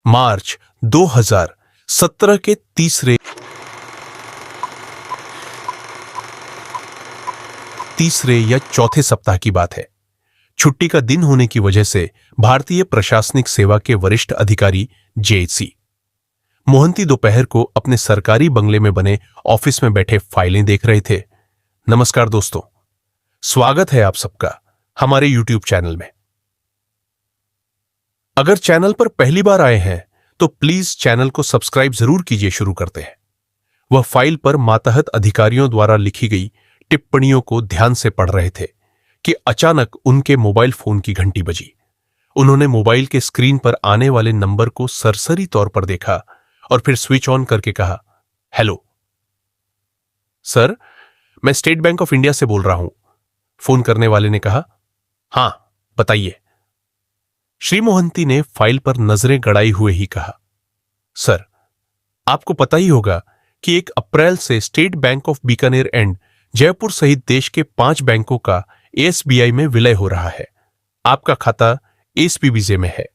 मार्च 2017 के तीसरे या चौथे सप्ताह की बात है। छुट्टी का दिन होने की वजह से भारतीय प्रशासनिक सेवा के वरिष्ठ अधिकारी जेसी मोहंती दोपहर को अपने सरकारी बंगले में बने ऑफिस में बैठे फाइलें देख रहे थे। नमस्कार दोस्तों, स्वागत है आप सबका हमारे YouTube चैनल में। अगर चैनल पर पहली बार आए हैं तो प्लीज चैनल को सब्सक्राइब जरूर कीजिए। शुरू करते हैं। वह फाइल पर मातहत अधिकारियों द्वारा लिखी गई टिप्पणियों को ध्यान से पढ़ रहे थे कि अचानक उनके मोबाइल फोन की घंटी बजी। उन्होंने मोबाइल के स्क्रीन पर आने वाले नंबर को सरसरी तौर पर देखा और फिर स्विच ऑन करके कहा, हेलो सर, मैं स्टेट बैंक ऑफ इंडिया से बोल रहा हूं। फोन करने वाले ने कहा, हां बताइए। श्री मोहंती ने फाइल पर नजरें गड़ाई हुए ही कहा, सर आपको पता ही होगा कि 1 अप्रैल से state bank of Bikaner and Jaipur सहित देश के 5 बैंकों का एसबीआई में विलय हो रहा है। आपका खाता एसबीबीजे में है।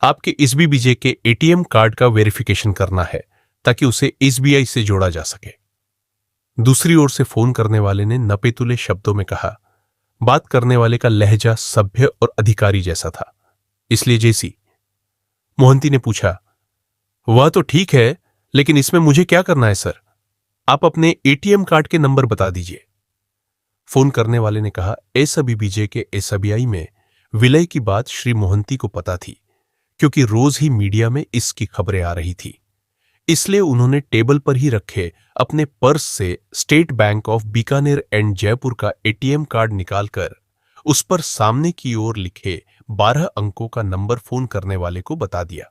आपके एसबीबीजे के एटीएम कार्ड का वेरिफिकेशन करना है ताकि उसे एसबीआई से जोड़ा जा सके। दूसरी ओर से फोन करने वाले ने नपेतुले शब्दों में कहा। बात करने वाले का लहजा सभ्य और अधिकारी जैसा था, इसलिए जेसी मोहंती ने पूछा, वह तो ठीक है, लेकिन इसमें मुझे क्या करना है सर? आप अपने एटीएम कार्ड के नंबर बता दीजिए। फोन करने वाले ने कहा, एसबीबीजे के एसबीआई में विलय की बात श्री मोहंती को पता थी, क्योंकि रोज ही मीडिया में इसकी खबरें आ रही थी। इसलिए उन्होंने टेबल पर ही रखे अपने पर्स से state bank of Bikaner and Jaipur का एटीएम कार्ड निकालकर उस पर सामने की ओर लिखे 12 अंकों का नंबर फोन करने वाले को बता दिया।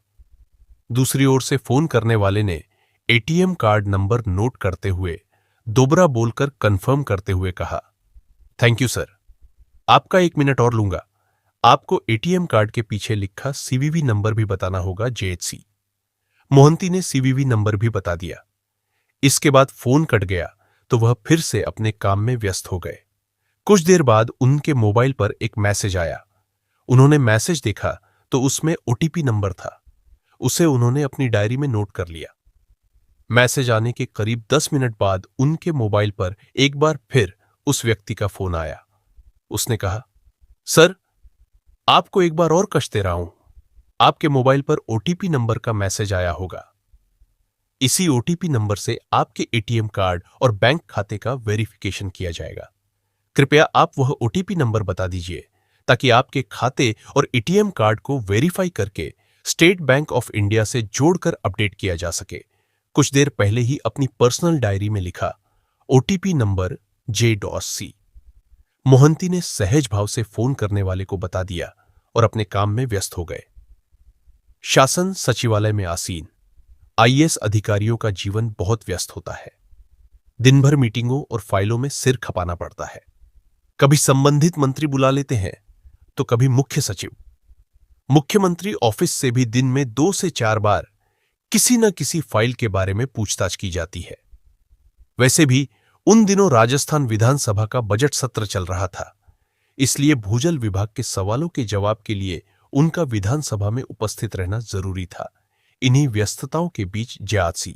दूसरी ओर से फोन करने वाले ने एटीएम कार्ड नंबर नोट करते हुए दोबारा बोलकर कंफर्म करते हुए कहा, थैंक यू सर, आपका 1 मिनट और लूंगा। आपको एटीएम कार्ड के पीछे लिखा सीवीवी नंबर भी बताना होगा जेएचसी। मोहंती ने सीवीवी नंबर भी बता दिया। इसके बाद फोन कट गया तो वह फिर से अपने काम में व्यस्त हो गए। कुछ देर बाद उनके मोबाइल पर एक मैसेज आया। उन्होंने मैसेज देखा तो उसमें ओटीपी नंबर था। उसे उन्होंने अपनी डायरी में नोट कर लिया। मैसेज आने के करीब 10 मिनट बाद उनके मोबाइल पर एक बार फिर उस व्यक्ति का फोन आया। उसने कहा, सर आपको एक बार और कष्ट दे रहा हूं। आपके मोबाइल पर ओटीपी नंबर का मैसेज आया होगा। इसी ओटीपी नंबर से आपके एटीएम कार्ड और बैंक खाते का वेरिफिकेशन किया जाएगा। कृपया आप वह ओटीपी नंबर बता दीजिए ताकि आपके खाते और एटीएम कार्ड को वेरीफाई करके स्टेट बैंक ऑफ इंडिया से जोड़कर अपडेट किया जा सके। कुछ देर पहले ही अपनी पर्सनल डायरी में लिखा ओटीपी नंबर J.C। मोहंती ने सहज भाव से फोन करने वाले को बता दिया और अपने काम में व्यस्त हो गए। शासन सचिवालय में आसीन आईएएस अधिकारियों का जीवन बहुत व्यस्त होता है। दिन भर मीटिंगों और फाइलों में सिर खपाना पड़ता है। कभी संबंधित मंत्री बुला लेते हैं तो कभी मुख्य सचिव। मुख्यमंत्री ऑफिस से भी दिन में 2 से 4 बार किसी न किसी फाइल के बारे में पूछताछ की जाती है। वैसे भी उन दिनों राजस्थान विधानसभा का बजट सत्र चल रहा था, इसलिए भूजल विभाग के सवालों के जवाब के लिए उनका विधानसभा में उपस्थित रहना जरूरी था। इन्हीं व्यस्तताओं के बीच जेएसी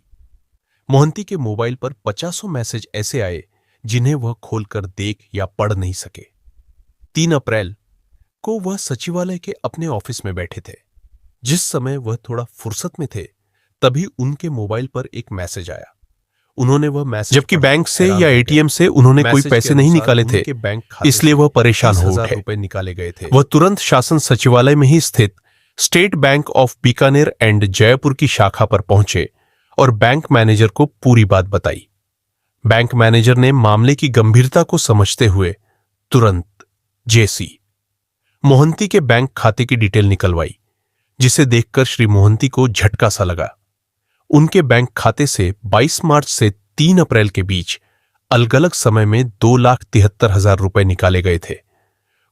मोहंती के मोबाइल पर 50 मैसेज ऐसे आए जिन्हें वह खोलकर देख या पढ़ नहीं सके। 3 अप्रैल को वह सचिवालय के अपने ऑफिस में बैठे थे। जिस समय वह थोड़ा फुर्सत में थे तभी उनके मोबाइल पर एक मैसेज आया। उन्होंने वह मैसेज, जबकि बैंक से या एटीएम से उन्होंने कोई पैसे नहीं निकाले थे, इसलिए वह परेशान हो उठे। रुपए निकाले गए थे। वह तुरंत शासन सचिवालय में ही स्थित state bank of Bikaner and Jaipur की शाखा पर पहुंचे और बैंक मैनेजर को पूरी बात बताई। बैंक मैनेजर ने मामले की गंभीरता को समझते हुए तुरंत जेसी मोहंती के बैंक खाते की डिटेल निकलवाई, जिसे देखकर श्री मोहंती को झटका सा लगा। उनके बैंक खाते से 22 मार्च से 3 अप्रैल के बीच अलग अलग समय में 2,73,000 रुपए निकाले गए थे।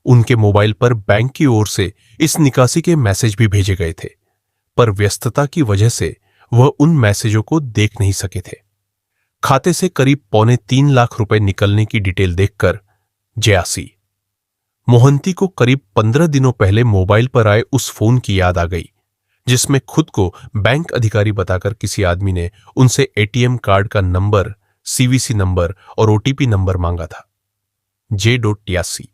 उनके मोबाइल पर बैंक की ओर से इस निकासी के मैसेज भी भेजे गए थे, पर व्यस्तता की वजह से वह उन मैसेजों को देख नहीं सके थे। खाते से करीब 2.25 लाख रुपए निकलने की डिटेल देखकर जेएसी मोहंती को करीब 15 दिनों पहले मोबाइल पर आए उस फोन की याद आ गई, जिसमें खुद को बैंक अधिकारी बताकर किसी आदमी ने उनसे एटीएम कार्ड का नंबर, सीवीसी नंबर और ओटीपी नंबर मांगा था। J.83।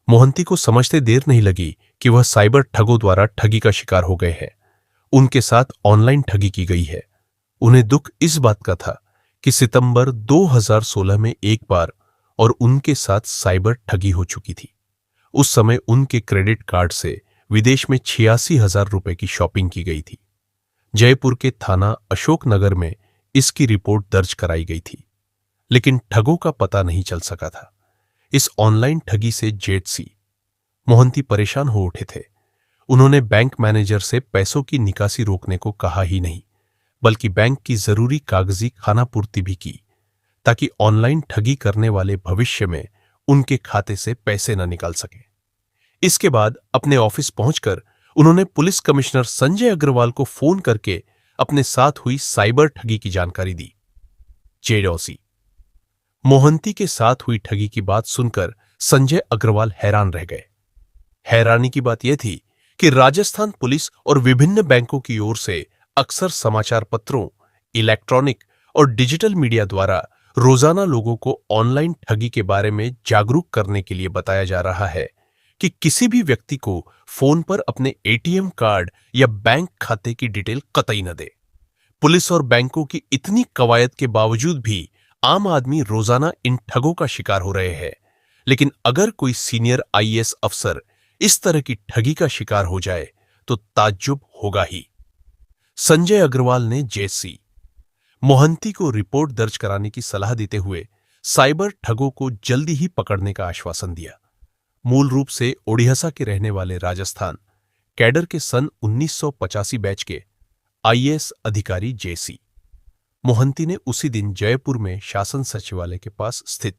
मोहंती को समझते देर नहीं लगी कि वह साइबर ठगों द्वारा ठगी का शिकार हो गए हैं। उनके साथ ऑनलाइन ठगी की गई है। उन्हें दुख इस बात का था कि सितंबर 2016 में एक बार और उनके साथ साइबर ठगी हो चुकी थी। उस समय उनके क्रेडिट कार्ड से विदेश में 86,000 रुपए की शॉपिंग की गई थी। जयपुर के थाना अशोकनगर में इसकी रिपोर्ट दर्ज कराई गई थी, लेकिन ठगों का पता नहीं चल सका था। इस ऑनलाइन ठगी से जेटसी मोहंती परेशान हो उठे थे। उन्होंने बैंक मैनेजर से पैसों की निकासी रोकने को कहा ही नहीं, बल्कि बैंक की जरूरी कागजी खानापूर्ति भी की, ताकि ऑनलाइन ठगी करने वाले भविष्य में उनके खाते से पैसे न निकाल सके। इसके बाद अपने ऑफिस पहुंचकर उन्होंने पुलिस कमिश्नर संजय अग्रवाल को फोन करके अपने साथ हुई साइबर ठगी की जानकारी दी। जेडोसी मोहंती के साथ हुई ठगी की बात सुनकर संजय अग्रवाल हैरान रह गए। हैरानी की बात यह थी कि राजस्थान पुलिस और विभिन्न बैंकों की ओर से अक्सर समाचार पत्रों, इलेक्ट्रॉनिक और डिजिटल मीडिया द्वारा रोजाना लोगों को ऑनलाइन ठगी के बारे में जागरूक करने के लिए बताया जा रहा है कि किसी भी व्यक्ति को फोन पर अपने एटीएम कार्ड या बैंक खाते की डिटेल कतई न दे। पुलिस और बैंकों की इतनी कवायद के बावजूद भी आम आदमी रोजाना इन ठगों का शिकार हो रहे हैं। लेकिन अगर कोई सीनियर आईएएस अफसर इस तरह की ठगी का शिकार हो जाए तो ताज्जुब होगा ही। संजय अग्रवाल ने जेसी मोहंती को रिपोर्ट दर्ज कराने की सलाह देते हुए साइबर ठगों को जल्दी ही पकड़ने का आश्वासन दिया। मूल रूप से ओडिशा के रहने वाले राजस्थान कैडर के सन 1985 बैच के आईएएस अधिकारी जेसी मोहंती ने उसी दिन जयपुर में शासन सचिवालय के पास स्थित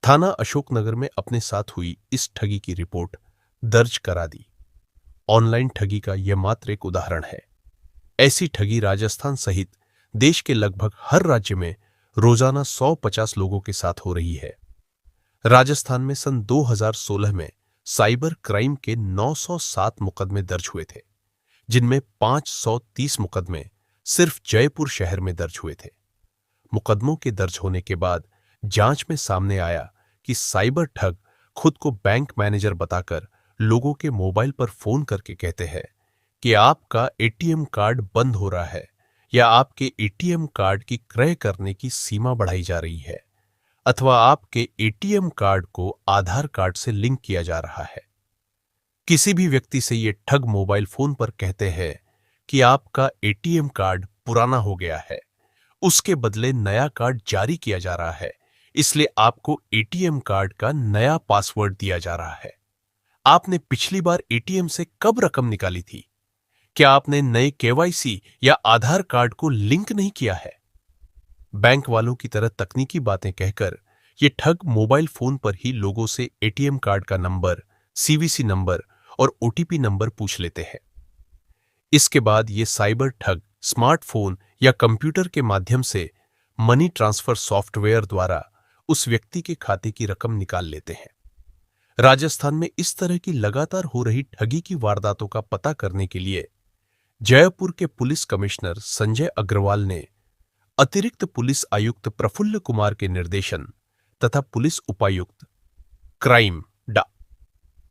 थाना अशोकनगर में अपने साथ हुई इस ठगी की रिपोर्ट दर्ज करा दी। ऑनलाइन ठगी का यह मात्र एक उदाहरण है। ऐसी ठगी राजस्थान सहित देश के लगभग हर राज्य में रोजाना 150 लोगों के साथ हो रही है। राजस्थान में सन 2016 में साइबर क्राइम के 907 मुकदमे दर्ज हुए थे, जिनमें 530 मुकदमे सिर्फ जयपुर शहर में दर्ज हुए थे। मुकदमों के दर्ज होने के बाद जांच में सामने आया कि साइबर ठग खुद को बैंक मैनेजर बताकर लोगों के मोबाइल पर फोन करके कहते हैं कि आपका एटीएम कार्ड बंद हो रहा है या आपके एटीएम कार्ड की क्रय करने की सीमा बढ़ाई जा रही है, अथवा आपके एटीएम कार्ड को आधार कार्ड से लिंक किया जा रहा है। किसी भी व्यक्ति से ये ठग मोबाइल फोन पर कहते हैं कि आपका एटीएम कार्ड पुराना हो गया है, उसके बदले नया कार्ड जारी किया जा रहा है, इसलिए आपको एटीएम कार्ड का नया पासवर्ड दिया जा रहा है। आपने पिछली बार एटीएम से कब रकम निकाली थी? क्या आपने नए केवाईसी या आधार कार्ड को लिंक नहीं किया है? बैंक वालों की तरह तकनीकी बातें कहकर ये ठग मोबाइल फोन पर ही लोगों से एटीएम कार्ड का नंबर, सीवीसी नंबर और ओटीपी नंबर पूछ लेते हैं। इसके बाद ये साइबर ठग स्मार्टफोन या कंप्यूटर के माध्यम से मनी ट्रांसफर सॉफ्टवेयर द्वारा उस व्यक्ति के खाते की रकम निकाल लेते हैं। राजस्थान में इस तरह की लगातार हो रही ठगी की वारदातों का पता करने के लिए जयपुर के पुलिस कमिश्नर संजय अग्रवाल ने अतिरिक्त पुलिस आयुक्त प्रफुल्ल कुमार के निर्देशन तथा पुलिस उपायुक्त क्राइम डा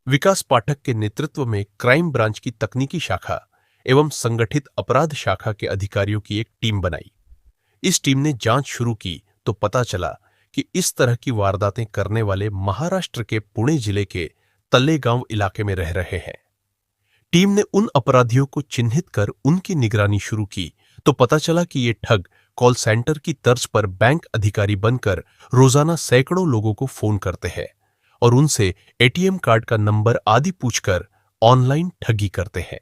विकास पाठक के नेतृत्व में क्राइम ब्रांच की तकनीकी शाखा एवं संगठित अपराध शाखा के अधिकारियों की एक टीम बनाई। इस टीम ने जांच शुरू की तो पता चला कि इस तरह की वारदातें करने वाले महाराष्ट्र के पुणे जिले के तल्लेगांव इलाके में रह रहे हैं। टीम ने उन अपराधियों को चिन्हित कर उनकी निगरानी शुरू की तो पता चला कि ये ठग कॉल सेंटर की तर्ज पर बैंक अधिकारी बनकर रोजाना सैकड़ों लोगों को फोन करते हैं और उनसे एटीएम कार्ड का नंबर आदि पूछकर ऑनलाइन ठगी करते हैं।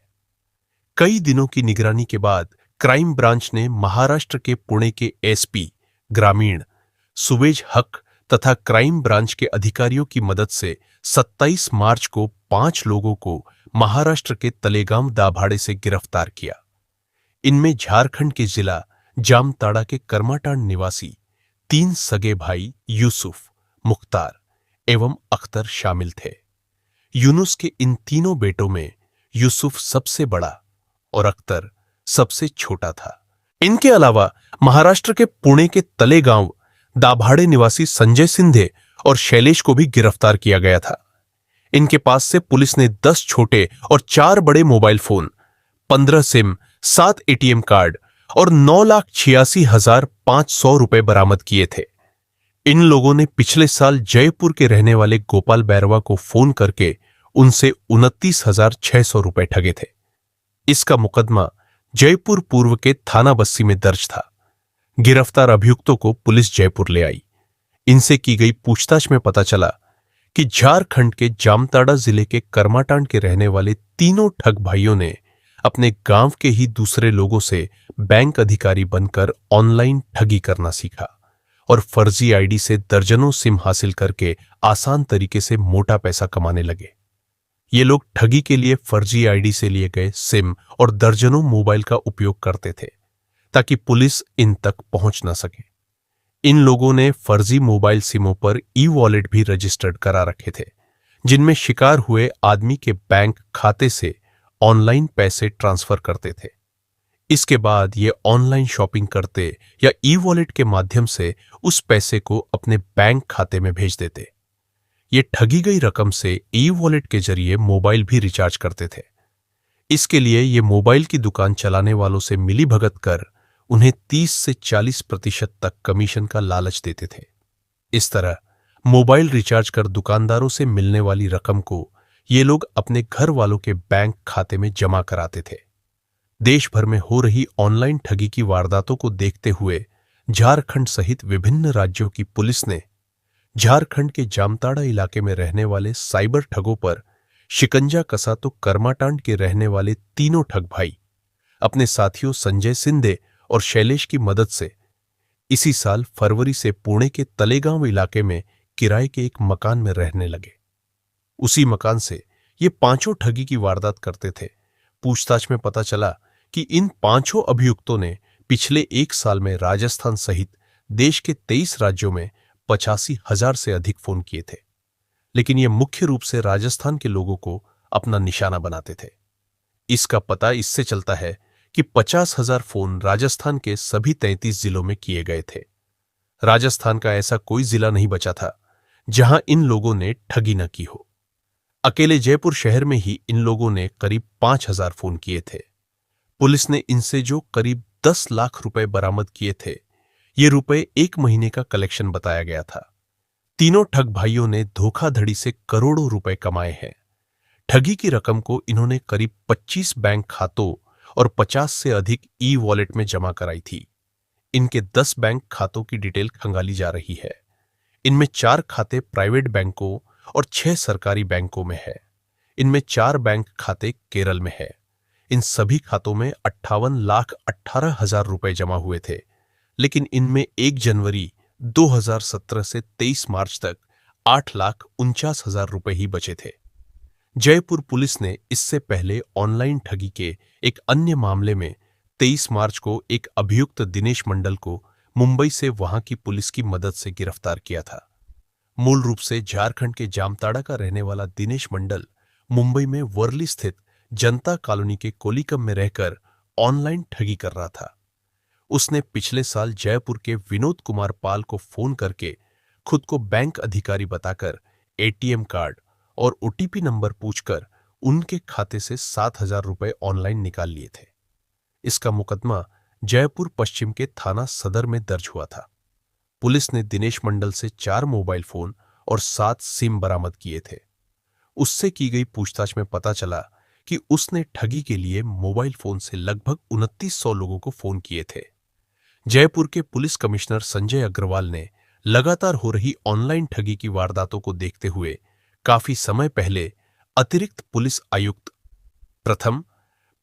कई दिनों की निगरानी के बाद क्राइम ब्रांच ने महाराष्ट्र के पुणे के एसपी ग्रामीण सुवेज हक तथा क्राइम ब्रांच के अधिकारियों की मदद से 27 मार्च को 5 लोगों को महाराष्ट्र के तलेगांव दाभाड़े से गिरफ्तार किया। इनमें झारखंड के जिला जामताड़ा के कर्माटांड निवासी 3 सगे भाई यूसुफ, मुख्तार एवं अख्तर शामिल थे। यूनुस के इन तीनों बेटों में यूसुफ सबसे बड़ा और अख्तर सबसे छोटा था। इनके अलावा महाराष्ट्र के पुणे के तलेगांव दाभाड़े निवासी संजय सिंधे और शैलेश को भी गिरफ्तार किया गया था। इनके पास से पुलिस ने 10 छोटे और 4 बड़े mobile phone, 15 SIM, 7 ATM card और 9,86,500 रुपए बरामद किए थे। इन लोगों ने पिछले साल जयपुर के रहने वाले गोपाल बैरवा को फोन करके उनसे 29,600 रुपए ठगे थे। इसका मुकदमा जयपुर पूर्व के थाना बस्सी में दर्ज था। गिरफ्तार अभियुक्तों को पुलिस जयपुर ले आई। इनसे की गई पूछताछ में पता चला कि झारखंड के जामताड़ा जिले के करमाटांड के रहने वाले तीनों ठग भाइयों ने अपने गांव के ही दूसरे लोगों से बैंक अधिकारी बनकर ऑनलाइन ठगी करना सीखा और फर्जी आईडी से दर्जनों सिम हासिल करके आसान तरीके से मोटा पैसा कमाने लगे। ये लोग ठगी के लिए फर्जी आईडी से लिए गए सिम और दर्जनों मोबाइल का उपयोग करते थे ताकि पुलिस इन तक पहुंच न सके। इन लोगों ने फर्जी मोबाइल सिमों पर ई वॉलेट भी रजिस्टर्ड करा रखे थे, जिनमें शिकार हुए आदमी के बैंक खाते से ऑनलाइन पैसे ट्रांसफर करते थे। इसके बाद ये ऑनलाइन शॉपिंग करते या ई वॉलेट के माध्यम से उस पैसे को अपने बैंक खाते में भेज देते। ये ठगी गई रकम से ई वॉलेट के जरिए मोबाइल भी रिचार्ज करते थे। इसके लिए ये मोबाइल की दुकान चलाने वालों से मिलीभगत कर उन्हें 30 से 40% तक कमीशन का लालच देते थे। इस तरह मोबाइल रिचार्ज कर दुकानदारों से मिलने वाली रकम को ये लोग अपने घर वालों के बैंक खाते में जमा कराते थे। देश भर में हो रही ऑनलाइन ठगी की वारदातों को देखते हुए झारखंड सहित विभिन्न राज्यों की पुलिस ने झारखंड के जामताड़ा इलाके में रहने वाले साइबर ठगों पर शिकंजा कसा तो करमाटांड के रहने वाले तीनों ठग भाई अपने साथियों संजय सिंधे और शैलेश की मदद से इसी साल फरवरी से पुणे के तलेगांव इलाके में किराए के एक मकान में रहने लगे। उसी मकान से ये पांचों ठगी की वारदात करते थे। पूछताछ में पता चला कि इन पांचों अभियुक्तों ने पिछले 1 साल में राजस्थान सहित देश के 23 राज्यों में 85,000 से अधिक फोन किए थे, लेकिन ये मुख्य रूप से राजस्थान के लोगों को अपना निशाना बनाते थे। इसका पता इससे चलता है कि 50,000 फोन राजस्थान के सभी 33 जिलों में किए गए थे। राजस्थान का ऐसा कोई जिला नहीं बचा था जहां इन लोगों ने ठगी न की हो। अकेले जयपुर शहर में ही इन लोगों ने करीब 5,000 फोन किए थे। पुलिस ने इनसे जो करीब 10 लाख रुपए बरामद किए थे, ये रुपए 1 महीने का कलेक्शन बताया गया था। तीनों ठग भाइयों ने धोखाधड़ी से करोड़ों रुपए कमाए हैं। ठगी की रकम को इन्होंने करीब 25 बैंक खातों और 50 से अधिक ई वॉलेट में जमा कराई थी। इनके 10 बैंक खातों की डिटेल खंगाली जा रही है। इनमें 4 खाते प्राइवेट बैंकों और 6 सरकारी बैंकों में है। इनमें 4 बैंक खाते केरल में है। इन सभी खातों में 58,18,000 रुपए जमा हुए थे, लेकिन इनमें 1 जनवरी 2017 से 23 मार्च तक 8,49,000 रुपए ही बचे थे। जयपुर पुलिस ने इससे पहले ऑनलाइन ठगी के एक अन्य मामले में 23 मार्च को एक अभियुक्त दिनेश मंडल को मुंबई से वहां की पुलिस की मदद से गिरफ्तार किया था। मूल रूप से झारखंड के जामताड़ा का रहने वाला दिनेश मंडल मुंबई में वर्ली स्थित जनता कॉलोनी के कोलिकम में रहकर ऑनलाइन ठगी कर रहा था। उसने पिछले साल जयपुर के विनोद कुमार पाल को फोन करके खुद को बैंक अधिकारी बताकर एटीएम कार्ड और ओटीपी नंबर पूछकर उनके खाते से 7,000 रुपए ऑनलाइन निकाल लिए थे। इसका मुकदमा जयपुर पश्चिम के थाना सदर में दर्ज हुआ था। पुलिस ने दिनेश मंडल से 4 मोबाइल फोन और 7 सिम बरामद किए थे। उससे की गई पूछताछ में पता चला कि उसने ठगी के लिए मोबाइल फोन से लगभग 2900 लोगों को फोन किए थे। जयपुर के पुलिस कमिश्नर संजय अग्रवाल ने लगातार हो रही ऑनलाइन ठगी की वारदातों को देखते हुए काफी समय पहले अतिरिक्त पुलिस आयुक्त प्रथम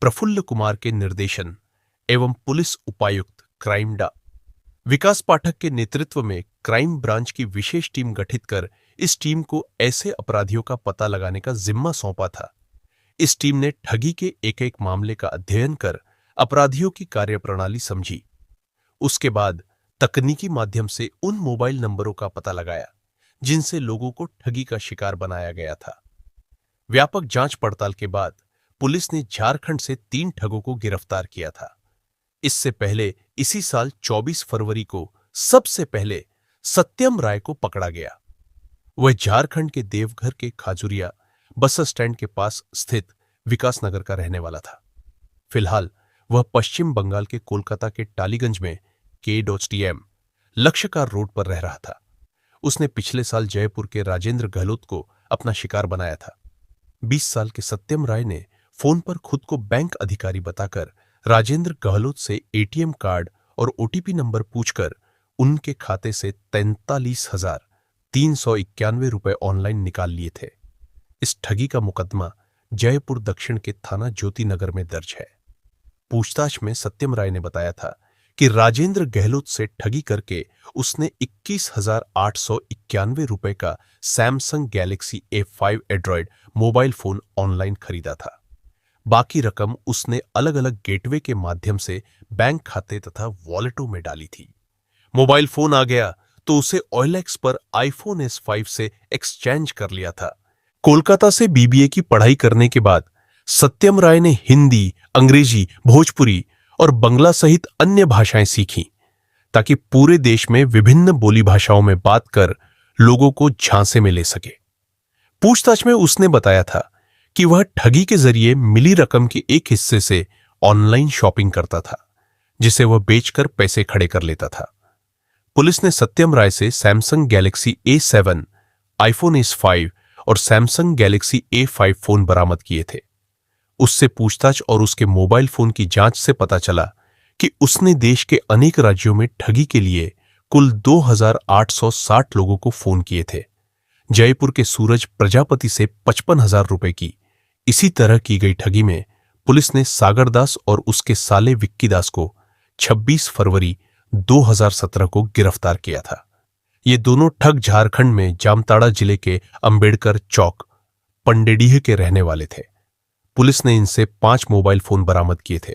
प्रफुल्ल कुमार के निर्देशन एवं पुलिस उपायुक्त क्राइम डा विकास पाठक के नेतृत्व में क्राइम ब्रांच की विशेष टीम गठित कर इस टीम को ऐसे अपराधियों का पता लगाने का जिम्मा सौंपा था। इस टीम ने ठगी के एक-एक मामले का अध्ययन कर अपराधियों की कार्यप्रणाली समझी। उसके बाद तकनीकी माध्यम से उन मोबाइल नंबरों का पता लगाया जिनसे लोगों को ठगी का शिकार बनाया गया था। व्यापक जांच पड़ताल के बाद पुलिस ने झारखंड से 3 ठगों को गिरफ्तार किया था। इससे पहले इसी साल 24 फरवरी को सबसे पहले सत्यम राय को पकड़ा गया। वह झारखंड के देवघर के खाजुरिया बस स्टैंड के पास स्थित विकासनगर का रहने वाला था। फिलहाल वह पश्चिम बंगाल के कोलकाता के टालीगंज में KTM लक्ष्यकार रोड पर रह रहा था। उसने पिछले साल जयपुर के राजेंद्र गहलोत को अपना शिकार बनाया था। 20 साल के सत्यम राय ने फोन पर खुद को बैंक अधिकारी बताकर राजेंद्र गहलोत से ATM कार्ड और OTP नंबर पूछकर उनके खाते से 43,391 रुपए ऑनलाइन निकाल लिए थे। इस ठगी का मुकदमा जयपुर दक्षिण के थाना ज्योति नगर में दर्ज है। पूछताछ में सत्यम राय ने बताया था कि राजेंद्र गहलोत से ठगी करके उसने 21,891 रुपए का Samsung Galaxy A5 Android mobile phone online खरीदा था। बाकी रकम उसने अलग अलग गेटवे के माध्यम से बैंक खाते तथा वॉलेटों में डाली थी। मोबाइल फोन आ गया तो उसे OLX पर iPhone S5 से एक्सचेंज कर लिया था। कोलकाता से BBA की पढ़ाई करने के बाद सत्यम राय ने हिंदी, अंग्रेजी, भोजपुरी और बंगला सहित अन्य भाषाएं सीखी ताकि पूरे देश में विभिन्न बोली भाषाओं में बात कर लोगों को झांसे में ले सके। पूछताछ में उसने बताया था कि वह ठगी के जरिए मिली रकम के एक हिस्से से ऑनलाइन शॉपिंग करता था, जिसे वह बेचकर पैसे खड़े कर लेता था। पुलिस ने सत्यम राय से Samsung Galaxy A7, iPhone S5 और सैमसंग गैलेक्सी A5 फोन बरामद किए थे। उससे पूछताछ और उसके मोबाइल फोन की जांच से पता चला कि उसने देश के अनेक राज्यों में ठगी के लिए कुल 2,860 लोगों को फोन किए थे। जयपुर के सूरज प्रजापति से 55,000 रुपए की इसी तरह की गई ठगी में पुलिस ने सागर दास और उसके साले विक्की दास को 26 फरवरी 2017 को गिरफ्तार किया था। ये दोनों ठग झारखंड में जामताड़ा जिले के अंबेडकर चौक पंडेडीह के रहने वाले थे। पुलिस ने इनसे 5 मोबाइल फोन बरामद किए थे।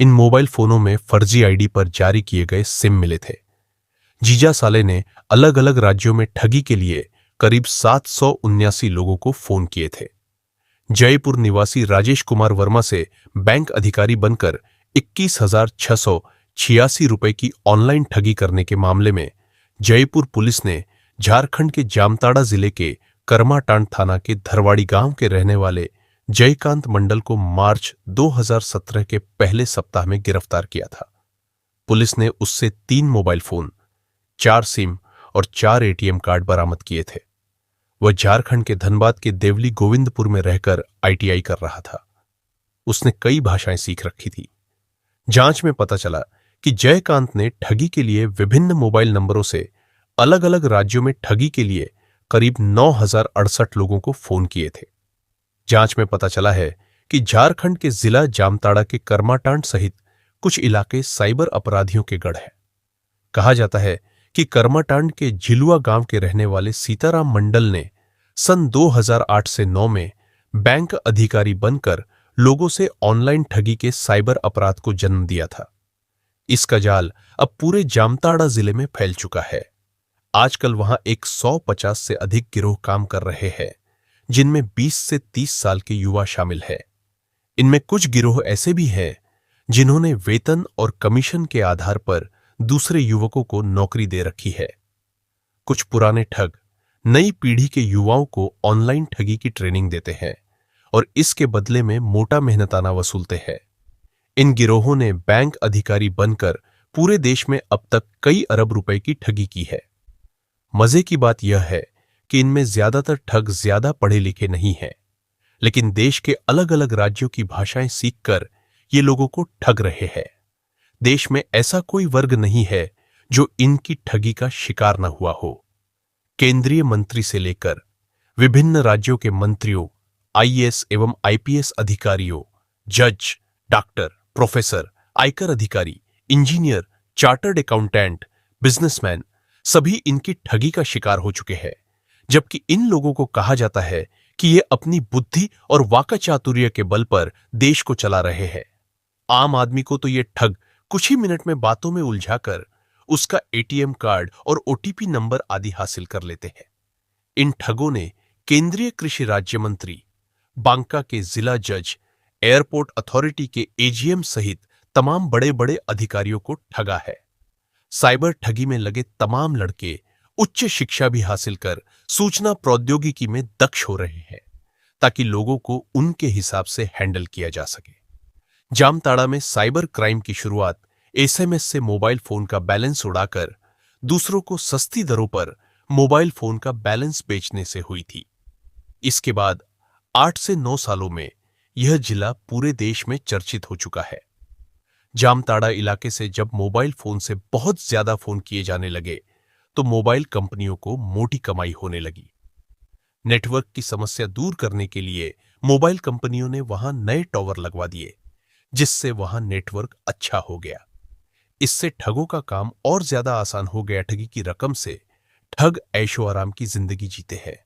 इन मोबाइल फोनों में फर्जी आईडी पर जारी किए गए सिम मिले थे। जीजा साले ने अलग अलग राज्यों में ठगी के लिए करीब 779 लोगों को फोन किए थे। जयपुर निवासी राजेश कुमार वर्मा से बैंक अधिकारी बनकर 21,686 रुपए की ऑनलाइन ठगी करने के मामले में जयपुर पुलिस ने झारखंड के जामताड़ा जिले के करमाटांड थाना के धरवाड़ी गांव के रहने वाले जयकांत मंडल को मार्च 2017 के पहले सप्ताह में गिरफ्तार किया था। पुलिस ने उससे 3 मोबाइल फोन, 4 सिम और 4 ATM कार्ड बरामद किए थे। वह झारखंड के धनबाद के देवली गोविंदपुर में रहकर ITI कर रहा था। उसने कई भाषाएं सीख रखी थी। जांच में पता चला कि जयकांत ने ठगी के लिए विभिन्न मोबाइल नंबरों से अलग अलग राज्यों में ठगी के लिए करीब 9,068 लोगों को फोन किए थे। जांच में पता चला है कि झारखंड के जिला जामताड़ा के करमाटांड सहित कुछ इलाके साइबर अपराधियों के गढ़ हैं। कहा जाता है कि करमाटांड के झिलुआ गांव के रहने वाले सीताराम मंडल ने सन 2008 से 9 में बैंक अधिकारी बनकर लोगों से ऑनलाइन ठगी के साइबर अपराध को जन्म दिया था। इसका जाल अब पूरे जामताड़ा जिले में फैल चुका है। आजकल वहां 150 से अधिक गिरोह काम कर रहे हैं, जिनमें 20 से 30 साल के युवा शामिल हैं। इनमें कुछ गिरोह ऐसे भी हैं जिन्होंने वेतन और कमीशन के आधार पर दूसरे युवकों को नौकरी दे रखी है। कुछ पुराने ठग नई पीढ़ी के युवाओं को ऑनलाइन ठगी की ट्रेनिंग देते हैं और इसके बदले में मोटा मेहनताना वसूलते हैं। इन गिरोहों ने बैंक अधिकारी बनकर पूरे देश में अब तक कई अरब रुपए की ठगी की है। मजे की बात यह है कि इनमें ज्यादातर ठग ज्यादा पढ़े लिखे नहीं हैं, लेकिन देश के अलग अलग राज्यों की भाषाएं सीखकर ये लोगों को ठग रहे हैं। देश में ऐसा कोई वर्ग नहीं है जो इनकी ठगी का शिकार न हुआ हो। केंद्रीय मंत्री से लेकर विभिन्न राज्यों के मंत्रियों, IAS एवं IPS अधिकारियों, जज, डॉक्टर, प्रोफेसर, आयकर अधिकारी, इंजीनियर, चार्टर्ड अकाउंटेंट, बिजनेसमैन सभी इनकी ठगी का शिकार हो चुके हैं, जबकि इन लोगों को कहा जाता है कि ये अपनी बुद्धि और वाकचातुर्य के बल पर देश को चला रहे हैं। आम आदमी को तो ये ठग कुछ ही मिनट में बातों में उलझाकर उसका ATM कार्ड और OTP नंबर आदि हासिल कर लेते हैं। इन ठगों ने केंद्रीय कृषि राज्य मंत्री, बांका के जिला जज एयरपोर्ट अथॉरिटी के एजीएम सहित तमाम बड़े बड़े अधिकारियों को ठगा है। साइबर ठगी में लगे तमाम लड़के उच्च शिक्षा भी हासिल कर सूचना प्रौद्योगिकी में दक्ष हो रहे हैं ताकि लोगों को उनके हिसाब से हैंडल किया जा सके। जामताड़ा में साइबर क्राइम की शुरुआत एसएमएस से मोबाइल फोन का बैलेंस उड़ाकर दूसरों को सस्ती दरों पर मोबाइल फोन का बैलेंस बेचने से हुई थी। इसके बाद 8 से 9 सालों में यह जिला पूरे देश में चर्चित हो चुका है। जामताड़ा इलाके से जब मोबाइल फोन से बहुत ज्यादा फोन किए जाने लगे तो मोबाइल कंपनियों को मोटी कमाई होने लगी। नेटवर्क की समस्या दूर करने के लिए मोबाइल कंपनियों ने वहां नए टावर लगवा दिए, जिससे वहां नेटवर्क अच्छा हो गया। इससे ठगों का काम और ज्यादा आसान हो गया। ठगी की रकम से ठग ऐशो आराम की जिंदगी जीते हैं।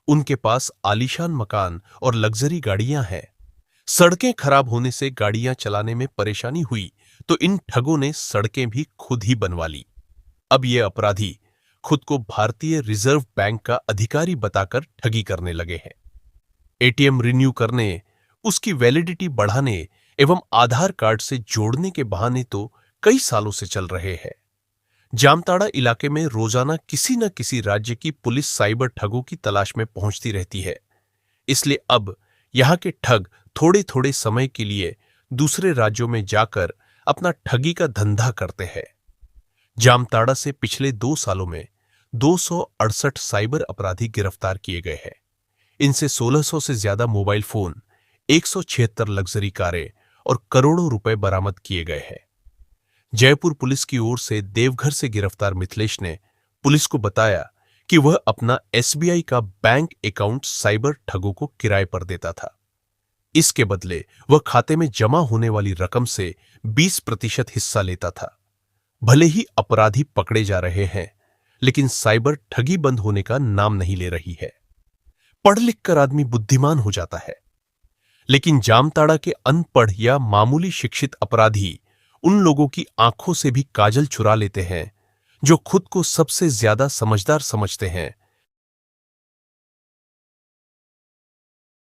उनके पास आलीशान मकान और लग्जरी गाड़ियां हैं। सड़कें खराब होने से गाड़ियां चलाने में परेशानी हुई तो इन ठगों ने सड़कें भी खुद ही बनवा ली। अब ये अपराधी खुद को भारतीय रिजर्व बैंक का अधिकारी बताकर ठगी करने लगे हैं। एटीएम रिन्यू करने, उसकी वैलिडिटी बढ़ाने एवं आधार कार्ड से जोड़ने के बहाने तो कई सालों से चल रहे हैं। जामताड़ा इलाके में रोजाना किसी न किसी राज्य की पुलिस साइबर ठगों की तलाश में पहुंचती रहती है। इसलिए अब यहां के ठग थोड़े थोड़े समय के लिए दूसरे राज्यों में जाकर अपना ठगी का धंधा करते हैं। जामताड़ा से पिछले 2 सालों में 268 साइबर अपराधी गिरफ्तार किए गए हैं। इनसे 1600 से ज्यादा मोबाइल फोन, 176 लग्जरी कारें और करोड़ों रुपए बरामद किए गए हैं। जयपुर पुलिस की ओर से देवघर से गिरफ्तार मिथिलेश ने पुलिस को बताया कि वह अपना एसबीआई का बैंक अकाउंट साइबर ठगों को किराए पर देता था। इसके बदले वह खाते में जमा होने वाली रकम से 20% हिस्सा लेता था। भले ही अपराधी पकड़े जा रहे हैं, लेकिन साइबर ठगी बंद होने का नाम नहीं ले रही है। पढ़ लिख कर आदमी बुद्धिमान हो जाता है, लेकिन जामताड़ा के अनपढ़ या मामूली शिक्षित अपराधी उन लोगों की आंखों से भी काजल चुरा लेते हैं जो खुद को सबसे ज्यादा समझदार समझते हैं